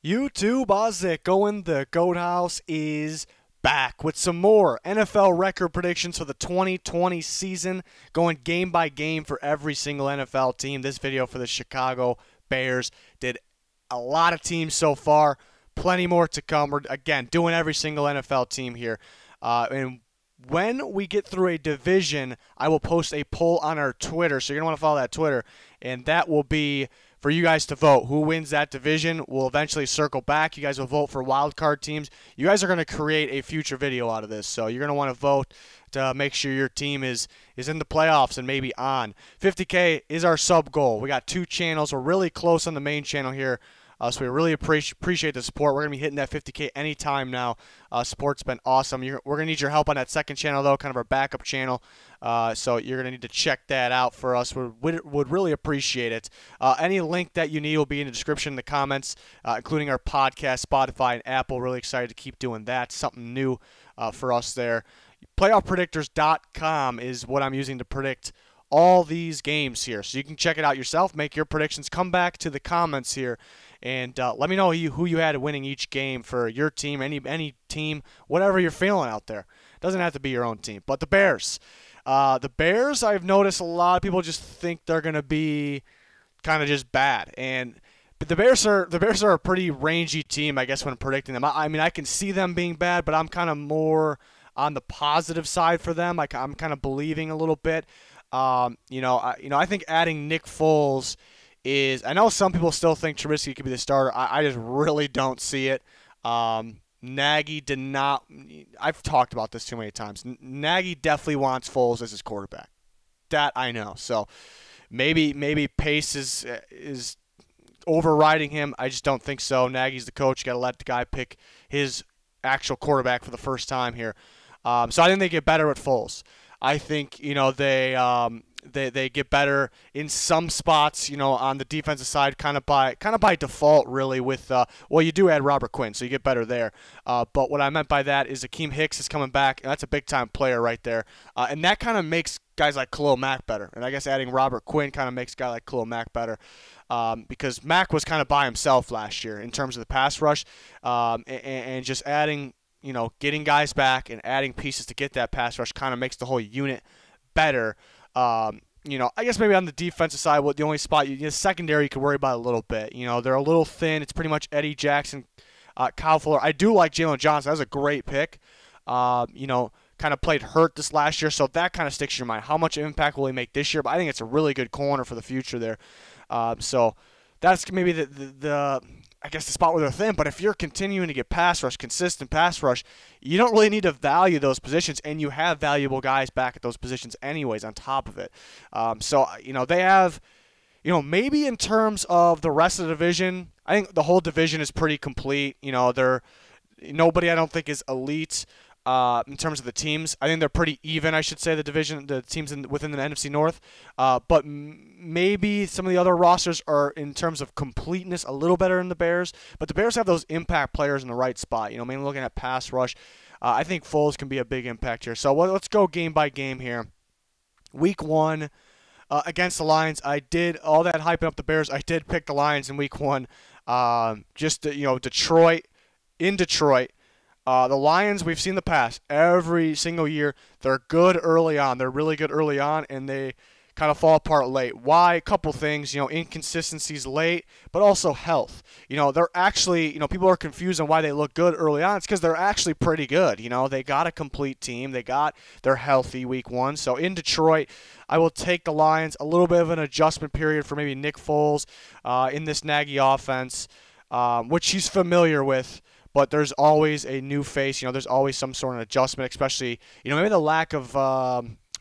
YouTube, how's it going? The Goat House is back with some more NFL record predictions for the 2020 season, going game by game for every single NFL team. This video for the Chicago Bears did a lot of teams so far, plenty more to come. We're, again, doing every single NFL team here. And when we get through a division, I will post a poll on our Twitter, so you're going to want to follow that Twitter, and that will be for you guys to vote. Who wins that division? We'll eventually circle back. You guys will vote for wild card teams. You guys are going to create a future video out of this, so you're going to want to vote to make sure your team is in the playoffs and maybe on. 50K is our sub goal. We got 2 channels. We're really close on the main channel here. So we really appreciate the support. We're going to be hitting that 50K anytime now. Support's been awesome. We're going to need your help on that second channel, though, kind of our backup channel. So you're going to need to check that out for us. We would really appreciate it. Any link that you need will be in the description in the comments, including our podcast, Spotify, and Apple. Really excited to keep doing that. Something new for us there. PlayoffPredictors.com is what I'm using to predict all these games here. So you can check it out yourself, make your predictions, come back to the comments here, and let me know who you had winning each game for your team, any team, whatever you're feeling out there. It doesn't have to be your own team. But the Bears. I've noticed a lot of people just think they're going to be kind of just bad. But the Bears are a pretty rangy team, I guess, when predicting them. I mean, I can see them being bad, but I'm kind of more on the positive side for them. I'm kind of believing a little bit. I think adding Nick Foles is. I know some people still think Trubisky could be the starter. I just really don't see it. Nagy did not. I've talked about this too many times. Nagy definitely wants Foles as his quarterback. That I know. So maybe Pace is overriding him. I just don't think so. Nagy's the coach. You got to let the guy pick his actual quarterback for the first time here. So I think they get better with Foles. I think they get better in some spots, on the defensive side, kind of by default, really. With you do add Robert Quinn, so you get better there. But what I meant by that is Akeem Hicks is coming back, and that's a big time player right there, and that kind of makes guys like Khalil Mack better. And I guess adding Robert Quinn kind of makes a guy like Khalil Mack better, because Mack was kind of by himself last year in terms of the pass rush, and just adding. Getting guys back and adding pieces to get that pass rush kind of makes the whole unit better. I guess maybe on the defensive side, the only spot secondary you could worry about a little bit. They're a little thin. It's pretty much Eddie Jackson, Kyle Fuller. I do like Jalen Johnson. That was a great pick. Kind of played hurt this last year, so that kind of sticks in your mind. How much impact will he make this year? But I think it's a really good corner for the future there. So that's maybe the I guess the spot where they're thin. But if you're continuing to get pass rush, consistent pass rush, you don't really need to value those positions, and you have valuable guys back at those positions anyways on top of it. They have, maybe in terms of the rest of the division, I think the whole division is pretty complete. Nobody I don't think is elite. In terms of the teams, I think they're pretty even. I should say the teams within the NFC North, but maybe some of the other rosters are in terms of completeness a little better than the Bears. But the Bears have those impact players in the right spot. Mainly looking at pass rush, I think Foles can be a big impact here. So let's go game by game here. Week 1 against the Lions, I did all that hyping up the Bears. I did pick the Lions in Week 1. Detroit. The Lions, we've seen the past every single year. They're good early on. They're really good early on, and they kind of fall apart late. Why? A couple things, inconsistencies late, but also health. They're actually, people are confused on why they look good early on. It's because they're actually pretty good. They got a complete team. They're healthy Week 1. So in Detroit, I will take the Lions. A little bit of an adjustment period for maybe Nick Foles in this Nagy offense, which he's familiar with. But there's always a new face. There's always some sort of adjustment, especially, maybe the lack of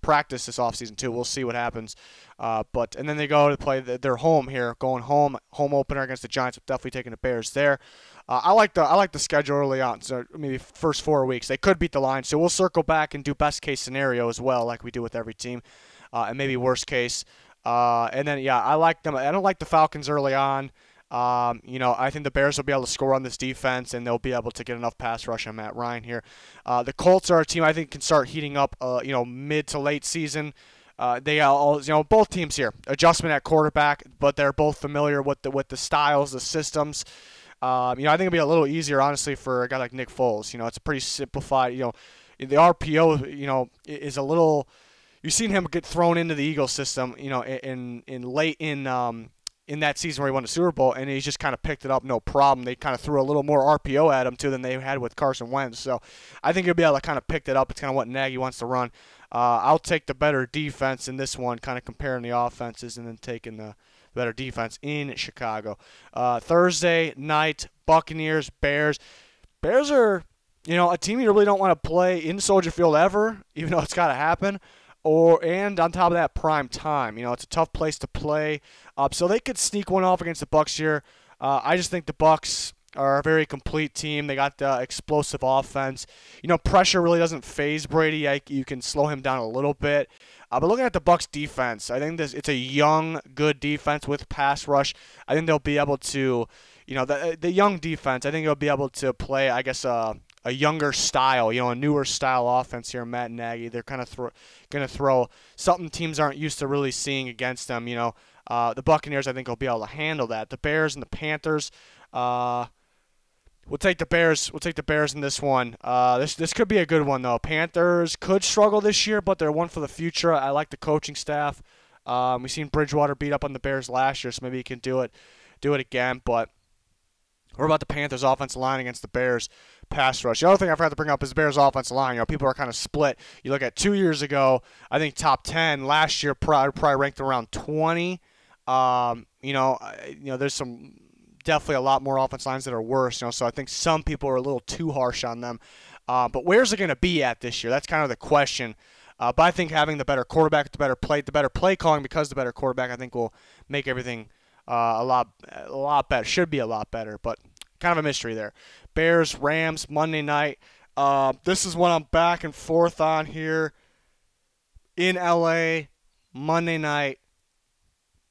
practice this offseason, too. We'll see what happens. And then they go to play their home here, going home opener against the Giants. Definitely taking the Bears there. I like the schedule early on. So maybe first 4 weeks. They could beat the Lions. So we'll circle back and do best case scenario as well, like we do with every team. And maybe worst case. I like them. I don't like the Falcons early on. I think the Bears will be able to score on this defense, and they'll be able to get enough pass rush on Matt Ryan here. The Colts are a team I think can start heating up, mid to late season. They all, both teams here adjustment at quarterback, but they're both familiar with the styles, the systems. I think it'll be a little easier, honestly, for a guy like Nick Foles. It's a pretty simplified. The RPO, is a little. You've seen him get thrown into the Eagles system, in late in that season where he won the Super Bowl, and he's just kind of picked it up, no problem. They kind of threw a little more RPO at him too than they had with Carson Wentz. So I think he'll be able to kind of pick it up. It's kind of what Nagy wants to run. I'll take the better defense in this one, kind of comparing the offenses and then taking the better defense in Chicago. Thursday night, Buccaneers, Bears. Bears are, a team you really don't want to play in Soldier Field ever, even though it's got to happen. And on top of that, prime time. It's a tough place to play. So they could sneak one off against the Bucs here. I just think the Bucs are a very complete team. They got the explosive offense. Pressure really doesn't phase Brady. You can slow him down a little bit. But looking at the Bucs defense, I think it's a young, good defense with pass rush. I think they'll be able to, the young defense, I think they'll be able to play, I guess, a younger style, a newer style offense here, Matt Nagy. They're kind of going to throw something teams aren't used to really seeing against them. The Buccaneers, I think, will be able to handle that. The Bears and the Panthers, we'll take the Bears. We'll take the Bears in this one. This could be a good one, though. Panthers could struggle this year, but they're one for the future. I like the coaching staff. We've seen Bridgewater beat up on the Bears last year, so maybe he can do it again. But what about the Panthers' offensive line against the Bears' pass rush? The other thing I forgot to bring up is the Bears' offensive line. People are kind of split. You look at 2 years ago, I think top 10. Last year, probably ranked around 20. There's some definitely a lot more offensive lines that are worse. So I think some people are a little too harsh on them. But where's it going to be at this year? That's kind of the question. But I think having the better quarterback, the better play calling because the better quarterback, I think will make everything a lot better. Should be a lot better, but kind of a mystery there. Bears, Rams, Monday night. This is what I'm back and forth on here. In LA, Monday night.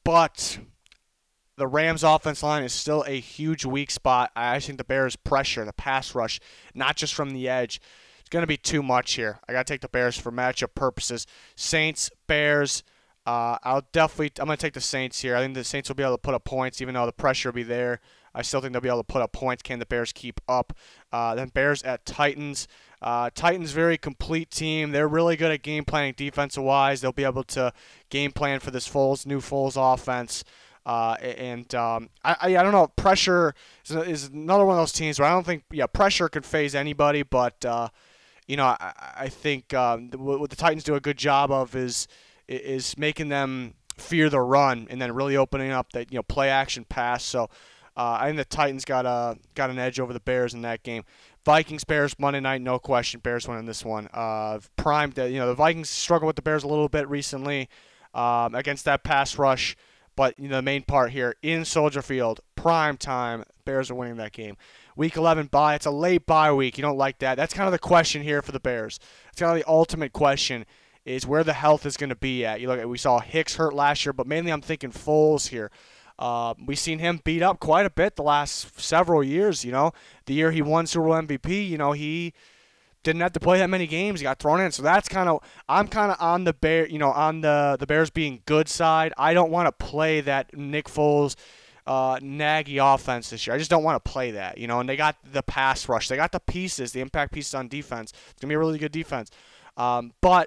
But the Rams' offense line is still a huge weak spot. I think the Bears' pressure, the pass rush, not just from the edge, it's going to be too much here. I got to take the Bears for matchup purposes. Saints, Bears. I'm going to take the Saints here. I think the Saints will be able to put up points, even though the pressure will be there. I still think they'll be able to put up points. Can the Bears keep up? Then Bears at Titans. Titans, very complete team. They're really good at game planning defensive-wise. They'll be able to game plan for this new Foles offense. I don't know. Pressure is another one of those teams where I don't think pressure could phase anybody. But I think what the Titans do a good job of is making them fear the run and then really opening up that play action pass. So I think the Titans got an edge over the Bears in that game. Vikings Bears Monday night, no question. Bears winning this one. The Vikings struggled with the Bears a little bit recently against that pass rush. But the main part here, in Soldier Field, prime time, Bears are winning that game. Week 11 bye. It's a late bye week. You don't like that. That's kind of the question here for the Bears. It's kind of the ultimate question is where the health is going to be at. We saw Hicks hurt last year, but mainly I'm thinking Foles here. We've seen him beat up quite a bit the last several years. The year he won Super Bowl MVP, he didn't have to play that many games. He got thrown in. So that's I'm kind of on the on the Bears being good side. I don't want to play that Nick Foles, Nagy offense this year. I just don't want to play that, and they got the pass rush. They got the pieces, the impact pieces on defense. It's going to be a really good defense. But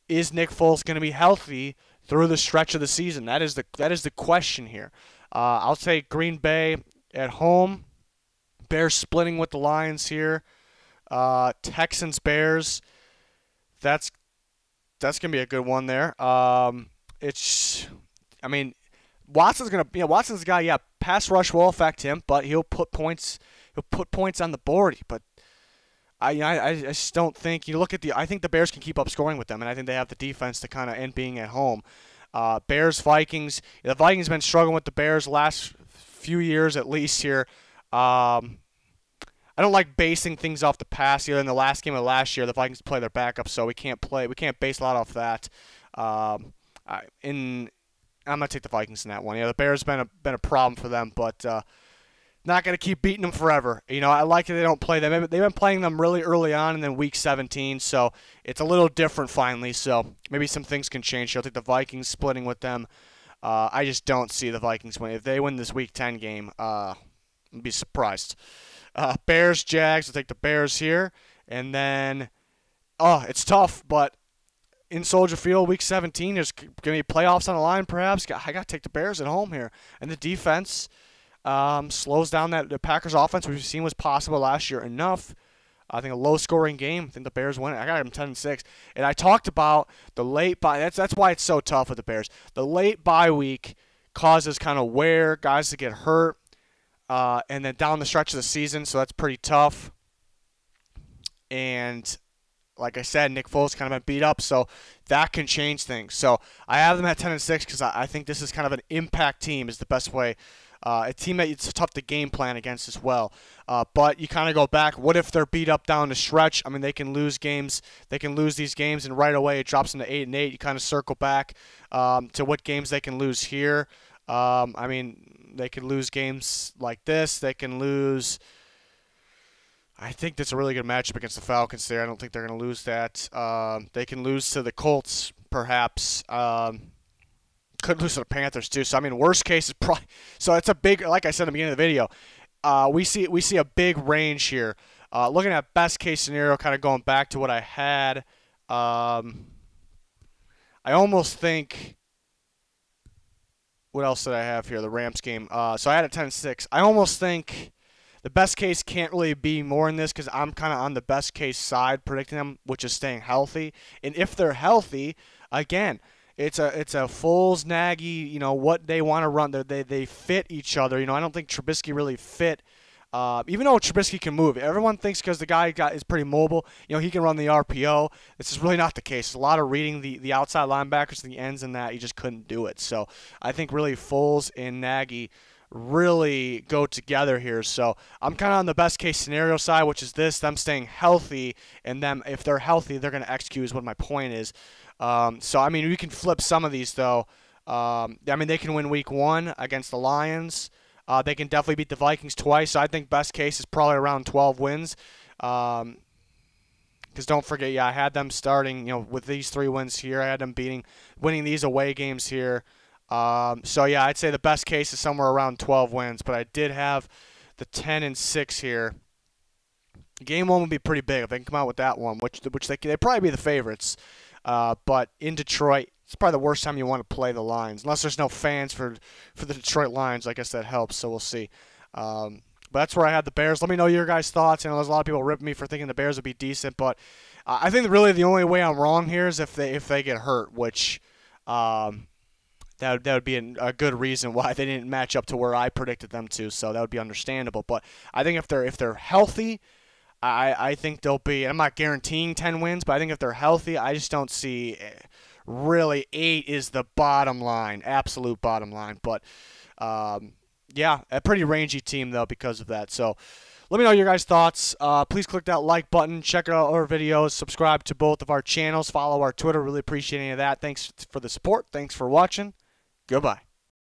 is Nick Foles going to be healthy through the stretch of the season? That is the question here. I'll say Green Bay at home. Bears splitting with the Lions here. Texans Bears. That's gonna be a good one there. Watson's the guy. Yeah, pass rush will affect him, but he'll put points. He'll put points on the board. But I just don't think I think the Bears can keep up scoring with them, and I think they have the defense to kind of end being at home. Bears Vikings. The Vikings have been struggling with the Bears the last few years at least here. I don't like basing things off the past. In the last game of last year, the Vikings play their backup, so we can't base a lot off that. I'm gonna take the Vikings in that one. The Bears been a problem for them, but not gonna keep beating them forever. I like that they don't play them. They've been playing them really early on, and then week 17, so it's a little different finally. So maybe some things can change. I'll take the Vikings splitting with them. I just don't see the Vikings win. If they win this week 10 game, I'd be surprised. Bears, Jags. I'll take the Bears here. And then, it's tough, but in Soldier Field, Week 17, there's going to be playoffs on the line, perhaps. I got to take the Bears at home here. And the defense slows down the Packers' offense, which we've seen was possible last year enough. I think a low-scoring game. I think the Bears win it. I got them 10-6. And I talked about the late bye. That's why it's so tough with the Bears. The late bye week causes kind of wear, guys to get hurt, and then down the stretch of the season, so that's pretty tough. And like I said, Nick Foles kind of been beat up, so that can change things. So I have them at 10-6 because I think this is kind of an impact team is the best way. A team that it's tough to game plan against as well. But you kind of go back. What if they're beat up down the stretch? I mean, they can lose games. They can lose these games, and right away it drops into 8-8. You kind of circle back to what games they can lose here. I mean, they can lose games like this. They can lose. I think that's a really good matchup against the Falcons there. I don't think they're going to lose that. They can lose to the Colts, perhaps. Could lose to the Panthers, too. So, I mean, worst case is probably – so, it's a big – like I said at the beginning of the video, we see a big range here. Looking at best case scenario, kind of going back to what I had, I almost think – what else did I have here? The Rams game. So, I had a 10-6. I almost think – the best case can't really be more in this because I'm kind of on the best case side predicting them, which is staying healthy. And if they're healthy, again, it's a Foles, Nagy, what they want to run. They fit each other. I don't think Trubisky really fit. Even though Trubisky can move, everyone thinks because the guy is pretty mobile, he can run the RPO. This is really not the case. A lot of reading the outside linebackers, the ends, and that he just couldn't do it. So I think really Foles and Nagy really go together here. So I'm kind of on the best case scenario side, which is them staying healthy, and them, if they're healthy, they're going to execute is what my point is. So, I mean, we can flip some of these, though. I mean, they can win week 1 against the Lions. They can definitely beat the Vikings twice. So I think best case is probably around 12 wins. Because don't forget, I had them starting, with these 3 wins here. I had them winning these away games here. So, I'd say the best case is somewhere around 12 wins. But I did have the 10-6 here. Game 1 would be pretty big if they can come out with that one, which they'd probably be the favorites. But in Detroit, it's probably the worst time you want to play the Lions. Unless there's no fans for the Detroit Lions, I guess that helps, so we'll see. But that's where I had the Bears. Let me know your guys' thoughts. I know there's a lot of people ripping me for thinking the Bears would be decent, but I think really the only way I'm wrong here is if they get hurt, which that would be a good reason why they didn't match up to where I predicted them to, so that would be understandable. But I think if they're healthy, I think they'll be – I'm not guaranteeing 10 wins, but I think if they're healthy, I just don't see really 8 is the bottom line, absolute bottom line. But, a pretty rangy team, though, because of that. So let me know your guys' thoughts. Please click that like button. Check out our videos. Subscribe to both of our channels. Follow our Twitter. Really appreciate any of that. Thanks for the support. Thanks for watching. Goodbye.